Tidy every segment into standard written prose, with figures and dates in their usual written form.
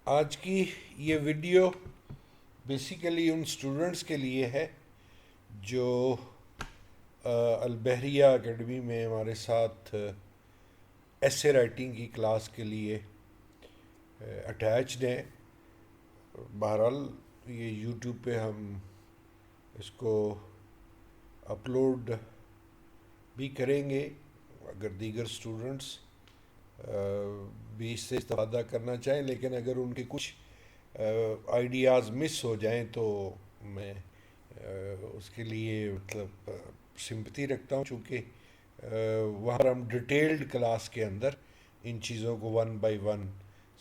آج کی یہ ویڈیو بیسیکلی ان اسٹوڈنٹس کے لیے ہے جو البحریہ اکیڈمی میں ہمارے ساتھ ایسے رائٹنگ کی کلاس کے لیے اٹیچڈ ہیں. بہرحال یہ یوٹیوب پہ ہم اس کو اپلوڈ بھی کریں گے اگر دیگر اسٹوڈنٹس بھی اس سے استفادہ کرنا چاہیں، لیکن اگر ان کے کچھ آئیڈیاز مس ہو جائیں تو میں اس کے لیے مطلب سمپتی رکھتا ہوں، چونکہ وہاں پر ہم ڈیٹیلڈ کلاس کے اندر ان چیزوں کو ون بائی ون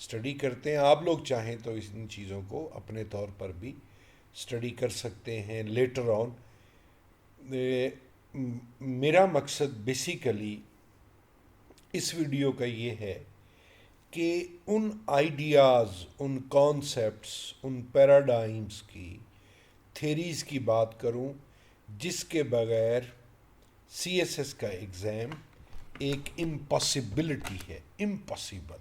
اسٹڈی کرتے ہیں. آپ لوگ چاہیں تو ان چیزوں کو اپنے طور پر بھی اسٹڈی کر سکتے ہیں لیٹر آن. میرا مقصد بیسیکلی اس ویڈیو کا یہ ہے کہ ان آئیڈیاز، ان کانسیپٹس، ان پیراڈائمز کی، تھیریز کی بات کروں جس کے بغیر سی ایس ایس کا ایگزام ایک امپاسبلٹی ہے، امپاسبل.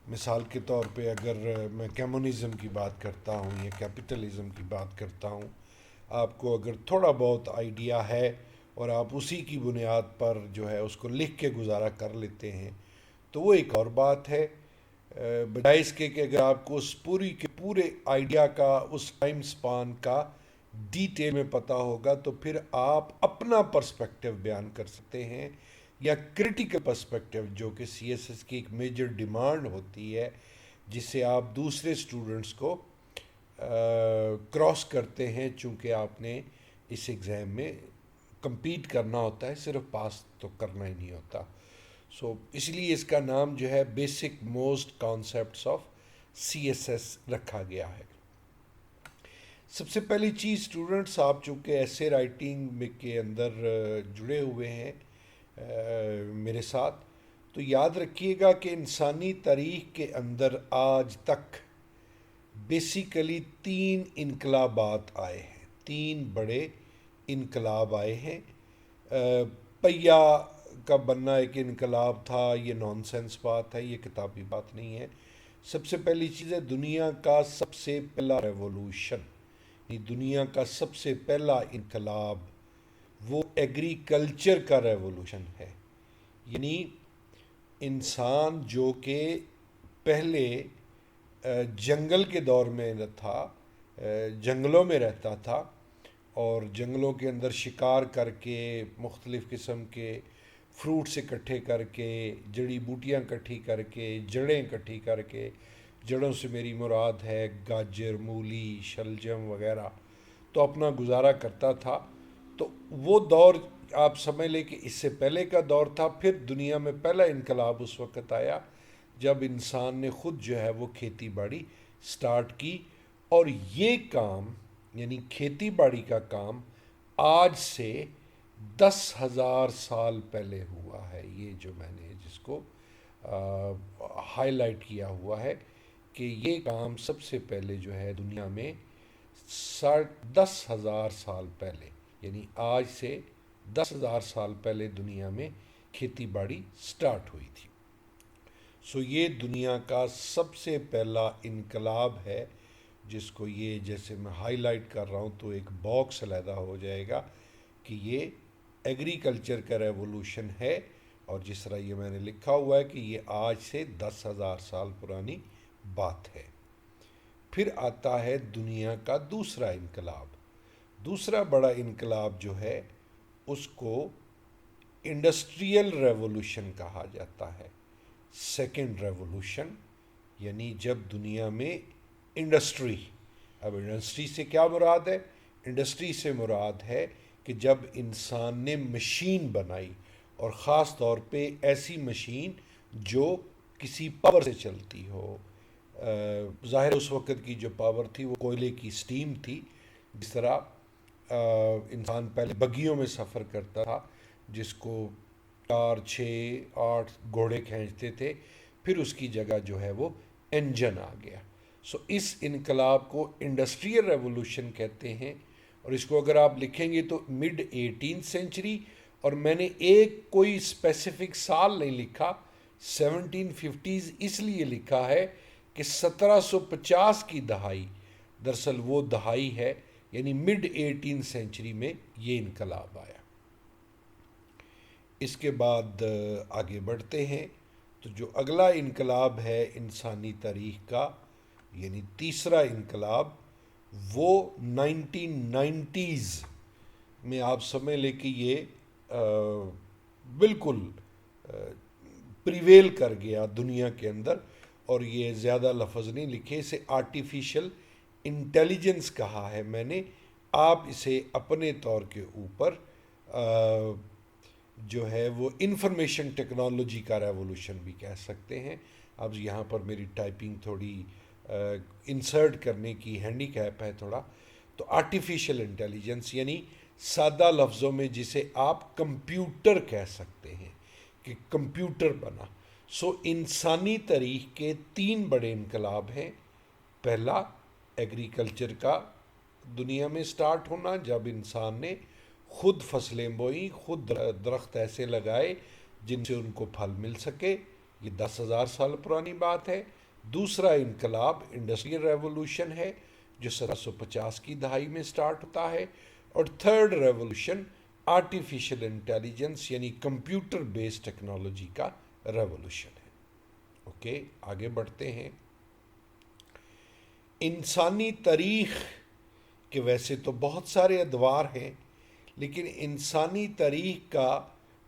مثال کے طور پہ اگر میں کمیونزم کی بات کرتا ہوں یا کیپٹلزم کی بات کرتا ہوں، آپ کو اگر تھوڑا بہت آئیڈیا ہے اور آپ اسی کی بنیاد پر جو ہے اس کو لکھ کے گزارا کر لیتے ہیں تو وہ ایک اور بات ہے، بجائے اس کے کہ اگر آپ کو اس پوری کے پورے آئیڈیا کا، اس ٹائم سپان کا ڈیٹیل میں پتہ ہوگا تو پھر آپ اپنا پرسپیکٹیو بیان کر سکتے ہیں، یا کریٹیکل پرسپیکٹیو جو کہ سی ایس ایس کی ایک میجر ڈیمانڈ ہوتی ہے جس سے آپ دوسرے اسٹوڈنٹس کو کراس کرتے ہیں، چونکہ آپ نے اس ایگزام میں کمپیٹ کرنا ہوتا ہے، صرف پاس تو کرنا ہی نہیں ہوتا. اس لیے اس کا نام جو ہے basic most concepts of C S S رکھا گیا ہے. سب سے پہلی چیز اسٹوڈنٹس، آپ چونکہ ایسے رائٹنگ کے اندر جڑے ہوئے ہیں میرے ساتھ، تو یاد رکھیے گا کہ انسانی تاریخ کے اندر آج تک بیسیکلی 3 انقلابات آئے ہیں، 3 بڑے انقلاب آئے ہیں. پہیا کا بننا ایک انقلاب تھا، یہ نان سینس بات ہے، یہ کتابی بات نہیں ہے. سب سے پہلی چیز ہے دنیا کا سب سے پہلا ریولوشن، دنیا کا سب سے پہلا انقلاب وہ ایگریکلچر کا ریولوشن ہے. یعنی انسان جو کہ پہلے جنگل کے دور میں تھا، جنگلوں میں رہتا تھا اور جنگلوں کے اندر شکار کر کے مختلف قسم کے فروٹس اکٹھے کر کے، جڑی بوٹیاں اکٹھی کر کے، جڑیں اکٹھی کر کے، جڑوں سے میری مراد ہے گاجر، مولی، شلجم وغیرہ، تو اپنا گزارا کرتا تھا. تو وہ دور آپ سمجھ لیں کہ اس سے پہلے کا دور تھا. پھر دنیا میں پہلا انقلاب اس وقت آیا جب انسان نے خود جو ہے وہ کھیتی باڑی سٹارٹ کی، اور یہ کام یعنی کھیتی باڑی کا کام آج سے 10,000 سال پہلے ہوا ہے. یہ جو میں نے جس کو ہائی لائٹ کیا ہوا ہے کہ یہ کام سب سے پہلے جو ہے دنیا میں 10,000 سال پہلے، یعنی آج سے 10,000 سال پہلے دنیا میں کھیتی باڑی سٹارٹ ہوئی تھی. یہ دنیا کا سب سے پہلا انقلاب ہے جس کو یہ جیسے میں ہائی لائٹ کر رہا ہوں تو ایک باکس علیحدہ ہو جائے گا کہ یہ ایگریکلچر کا ریولوشن ہے، اور جس طرح یہ میں نے لکھا ہوا ہے کہ یہ آج سے 10,000 سال پرانی بات ہے. پھر آتا ہے دنیا کا دوسرا انقلاب. دوسرا بڑا انقلاب جو ہے اس کو انڈسٹریل ریولوشن کہا جاتا ہے. سیکنڈ ریولوشن یعنی جب دنیا میں انڈسٹری، اب انڈسٹری سے کیا مراد ہے؟ انڈسٹری سے مراد ہے کہ جب انسان نے مشین بنائی، اور خاص طور پہ ایسی مشین جو کسی پاور سے چلتی ہو. ظاہر اس وقت کی جو پاور تھی وہ کوئلے کی سٹیم تھی. جس طرح انسان پہلے بگیوں میں سفر کرتا تھا جس کو 4، 6، 8 گھوڑے کھینچتے تھے، پھر اس کی جگہ جو ہے وہ انجن آ گیا. اس انقلاب کو انڈسٹریل ریولوشن کہتے ہیں، اور اس کو اگر آپ لکھیں گے تو مڈ 18 سینچری، اور میں نے ایک کوئی اسپیسیفک سال نہیں لکھا، 1750s اس لیے لکھا ہے کہ 1750 کی دہائی دراصل وہ دہائی ہے، یعنی مڈ 18 سینچری میں یہ انقلاب آیا۔ اس کے بعد آگے بڑھتے ہیں تو جو اگلا انقلاب ہے انسانی تاریخ کا، یعنی تیسرا انقلاب، وہ 1990s میں آپ سمجھ لیں کہ یہ بالکل پریویل کر گیا دنیا کے اندر، اور یہ زیادہ لفظ نہیں لکھے، اسے آرٹیفیشل انٹیلیجنس کہا ہے میں نے، آپ اسے اپنے طور کے اوپر جو ہے وہ انفارمیشن ٹیکنالوجی کا ریولوشن بھی کہہ سکتے ہیں۔ اب یہاں پر میری ٹائپنگ تھوڑی انسرٹ کرنے کی ہینڈی کیپ ہے تھوڑا، تو آرٹیفیشل انٹیلیجنس یعنی سادہ لفظوں میں جسے آپ کمپیوٹر کہہ سکتے ہیں کہ کمپیوٹر بنا۔ انسانی تاریخ کے 3 بڑے انقلاب ہیں۔ پہلا ایگریکلچر کا دنیا میں سٹارٹ ہونا، جب انسان نے خود فصلیں بوئیں، خود درخت ایسے لگائے جن سے ان کو پھل مل سکے، یہ 10,000 سال پرانی بات ہے۔ دوسرا انقلاب انڈسٹریل ریولوشن ہے جو 1750 کی دہائی میں سٹارٹ ہوتا ہے، اور تھرڈ ریولوشن آرٹیفیشل انٹیلیجنس یعنی کمپیوٹر بیسڈ ٹیکنالوجی کا ریولوشن ہے۔ اوکے، آگے بڑھتے ہیں۔ انسانی تاریخ کے ویسے تو بہت سارے ادوار ہیں، لیکن انسانی تاریخ کا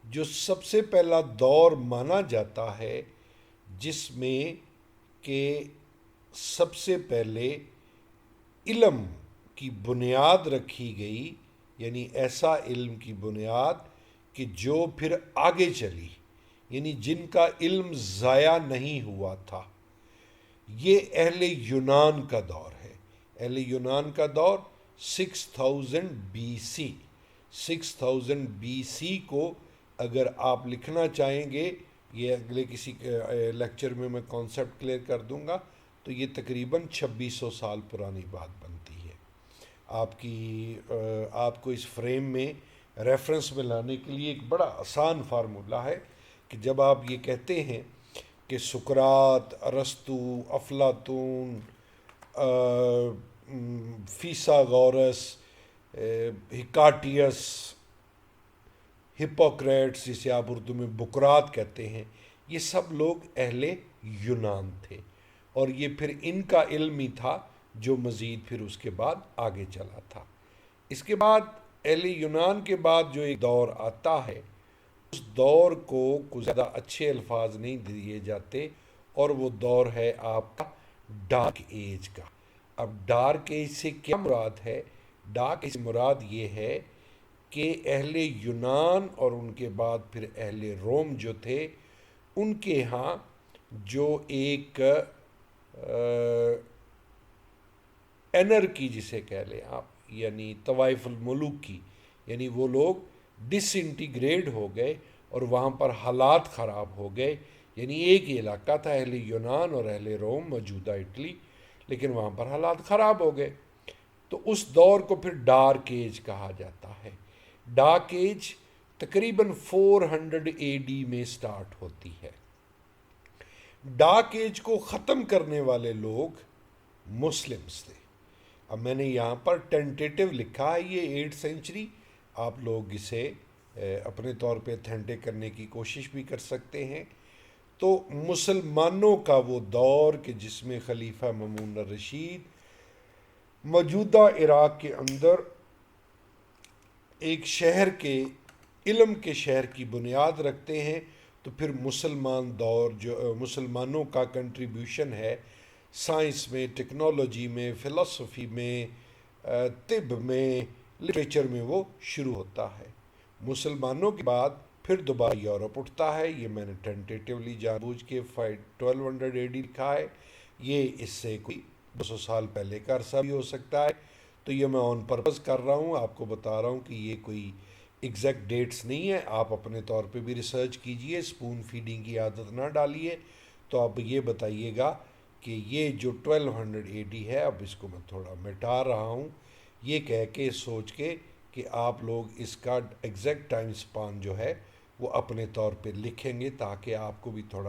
جو سب سے پہلا دور مانا جاتا ہے، جس میں کہ سب سے پہلے علم کی بنیاد رکھی گئی، یعنی ایسا علم کی بنیاد کہ جو پھر آگے چلی، یعنی جن کا علم ضائع نہیں ہوا تھا، یہ اہل یونان کا دور ہے۔ اہل یونان کا دور 6000 بی سی، 6000 بی سی کو اگر آپ لکھنا چاہیں گے، یہ اگلے کسی لیکچر میں کانسیپٹ کلیئر کر دوں گا، تو یہ تقریباً 2600 سال پرانی بات بنتی ہے۔ آپ کو اس فریم میں ریفرنس میں لانے کے لیے ایک بڑا آسان فارمولہ ہے کہ جب آپ یہ کہتے ہیں کہ سقراط، ارسطو، افلاطون، فیثاغورس، ہیکاٹیس، ہپوکریٹس جسے آپ اردو میں بکرات کہتے ہیں، یہ سب لوگ اہل یونان تھے، اور یہ پھر ان کا علم ہی تھا جو مزید پھر اس کے بعد آگے چلا تھا۔ اس کے بعد اہل یونان کے بعد جو ایک دور آتا ہے، اس دور کو کچھ زیادہ اچھے الفاظ نہیں دیے جاتے، اور وہ دور ہے آپ کا ڈارک ایج کا۔ اب ڈارک ایج سے کیا مراد ہے؟ ڈارک ایج سے مراد یہ ہے کہ اہل یونان اور ان کے بعد پھر اہل روم جو تھے، ان کے ہاں جو ایک انرکی جسے کہہ لیں آپ، یعنی طوائف الملوک کی، یعنی وہ لوگ ڈس انٹیگریٹ ہو گئے اور وہاں پر حالات خراب ہو گئے۔ یعنی ایک ہی علاقہ تھا، اہل یونان اور اہل روم، موجودہ اٹلی، لیکن وہاں پر حالات خراب ہو گئے، تو اس دور کو پھر ڈارک ایج کہا جاتا ہے۔ ڈارک ایج تقریباً 400 اے ڈی میں سٹارٹ ہوتی ہے۔ ڈارک ایج کو ختم کرنے والے لوگ مسلمز تھے۔ اب میں نے یہاں پر ٹینٹیٹیو لکھا ہے یہ 8 سینچری، آپ لوگ اسے اپنے طور پہ اتھینٹک کرنے کی کوشش بھی کر سکتے ہیں۔ تو مسلمانوں کا وہ دور کہ جس میں خلیفہ مامون الرشید موجودہ عراق کے اندر ایک شہر کے علم کے شہر کی بنیاد رکھتے ہیں، تو پھر مسلمان دور جو مسلمانوں کا کنٹریبیوشن ہے سائنس میں، ٹیکنالوجی میں، فلسفی میں، طب میں، لٹریچر میں، وہ شروع ہوتا ہے۔ مسلمانوں کے بعد پھر دوبارہ یورپ اٹھتا ہے، یہ میں نے ٹینٹیٹیولی جان بوجھ کے 1200 اے ڈی لکھا ہے، یہ اس سے کوئی 200 سال پہلے کا عرصہ بھی ہو سکتا ہے، تو یہ میں آن پرپز کر رہا ہوں، آپ کو بتا رہا ہوں کہ یہ کوئی ایگزیکٹ ڈیٹس نہیں ہے، آپ اپنے طور پہ بھی ریسرچ کیجئے، سپون فیڈنگ کی عادت نہ ڈالیے۔ تو آپ یہ بتائیے گا کہ یہ جو 1200 اے ڈی ہے، اب اس کو میں تھوڑا مٹا رہا ہوں، یہ کہہ کے سوچ کے کہ آپ لوگ اس کا ایگزیکٹ ٹائم سپان جو ہے وہ اپنے طور پہ لکھیں گے، تاکہ آپ کو بھی تھوڑا